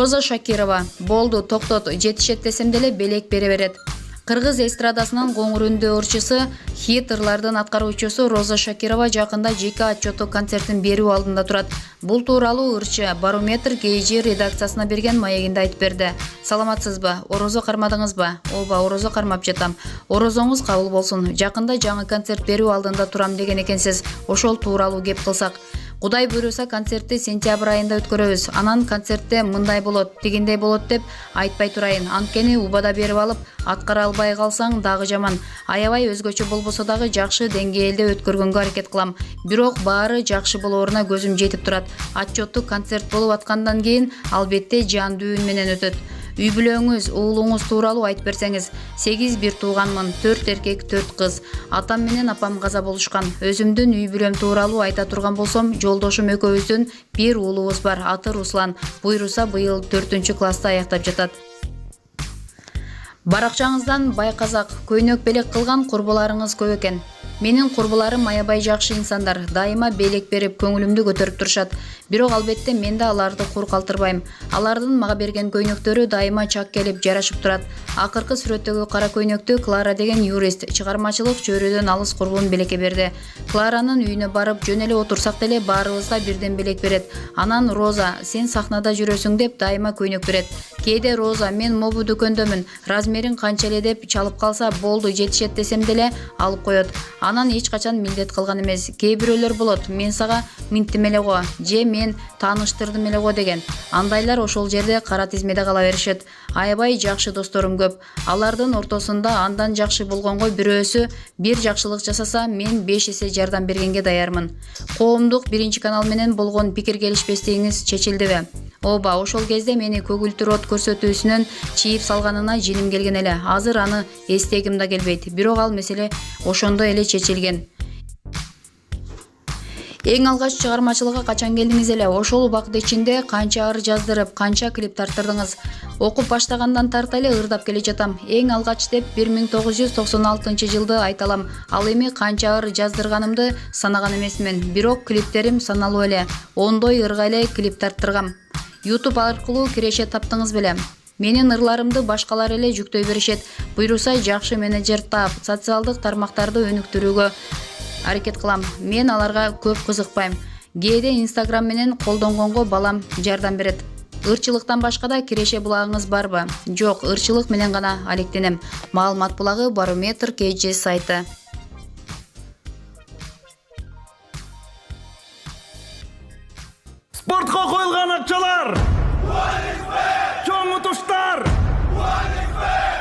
Роза Шакирова: болду, токтот, жетишет десем деле белек бере берет. Кыргыз эстрадасынын коңур үндүү ырчысы, хит ырлардын аткаруучусу Роза Шакирова жакында жеке отчеттук концертин берүү алдында турат. Бул тууралуу ырчы Барометр KG редакциясына берген маегинде айтып берди. Саламатсызбы? Орозо кармадыңызбы? Ооба, орозо кармап жатам. Орозоңуз кабыл болсун. Жакында жаңы концерт берүү алдында турам деген экенсиз. Ошол тууралуу кеп кылсак. Кудай буйруса концертти сентябрь айында өткөрөбүз. Анан концертте мындай болот, тигиндей болот деп айтпай турайын. Анткени убада берип алып, аткара албай калсаң дагы жаман. Аябай өзгөчө болбосо дагы жакшы деңгээлде өткөргөнгө аракет кылам. Бирок баары жакшы болооруна көзүм жетип турат. Отчеттук концерт болуп аткандан кийин албетте жандуу үн менен өтөт. Үй бүлөңүз, уулуңуз тууралуу айтып берсеңиз. 8 бир тууганмын, 4 эркек, 4 кыз. Атам менен апам каза болушкан. Өзүмдүн үй бүлөм тууралуу айта турган болсом, жолдошум экөөбүздүн бир уулубуз бар, аты Руслан. Буйруса быйыл 4-класста аяктап жатат. Баракчаңыздан байказак, көйнөк белек кылган курбуларыңыз көп экен. Менин курбуларым аябай жакшы инсандар, дайыма белек берип, көңүлүмдү көтөрүп турушат. Бирок албетте мен да аларды кур калтырбайм. Алардын мага берген көйнөктөрү дайыма чак келип, жарашып турат. Акыркы сүрөттөгү кара көйнөктү Клара деген юрист, чыгармачылык чөйрөдөн алыс курбум белекке берди. Кларанын үйүнө барып, жөн эле отурсак деле баарыбызга бирден белек берет. Анан Роза, сен сахнада жүрөсүң деп дайыма көйнөк берет. Кээде Роза, мен мобу дүкөндөмүн, размерин канча эле деп чалып калса, болду, жетишет десем деле алып коет. Анан эч качан милдет кылган эмес. Кээ бирөөлөр болот, мен сага минттим эле го, же мен тааныштырдым эле го деген. Андайлар ошол жерде кара тизмеде кала беришет. Аябай жакшы досторум көп. Алардын ортосунда андан жакшы болгонго бирөөсү бир жакшылык жасаса, мен 5 эсе жардам бергенге даярмын. Коомдук 1-канал менен болгон пикир келишпестигиңиз чечилдиби? Ооба, ошол кезде мени көгүлтүр от көрсөтүүсүнөн чийип салганына женим келген эле. Азыр аны эстегим да келбейт. Бирок ал маселе ошондой эле чечилген. Эң алгач чыгармачылыкка качан келдиңиз эле? Ошол убакыт ичинде канча ыр жаздырып, канча клип тартырдыңыз? Окуп баштагандан тарта эле ырдап келе жатам. Эң алгач деп 1996-жылды айталам. Ал эми канча ыр жаздырганымды санаган эмесмин. Бирок клиптерим саналуу эле. Ондой ырга эле клип тарттыргам. YouTube аркылуу киреше таптыңыз беле? Менин ырларымды башкалар эле жүктөй беришет. Буйруса жакшы менеджер таап, социалдык тармактарды өнүктүрүүгө аракет кылам. Мен аларга көп кызыкпайм. Кээде Instagram менен колдонгонго балам жардам берет. Ырчылыктан башка да киреше булагыңыз барбы? Жок, ырчылык менен гана алектенем. Маалымат булагы Барометр KG сайты. Спортқа коюлган акчалар! Чоң утуштар!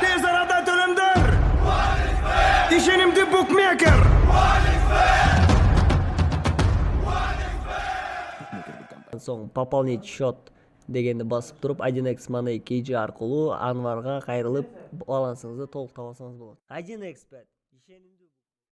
Тез арада төлөмдөр! Ишенимди букмекер! Соң пополнить счет дегенди басып туруп 1x Money KG аркылуу Анварга кайрылып балансыңызды толук таба алсаңыз болот. 1xbet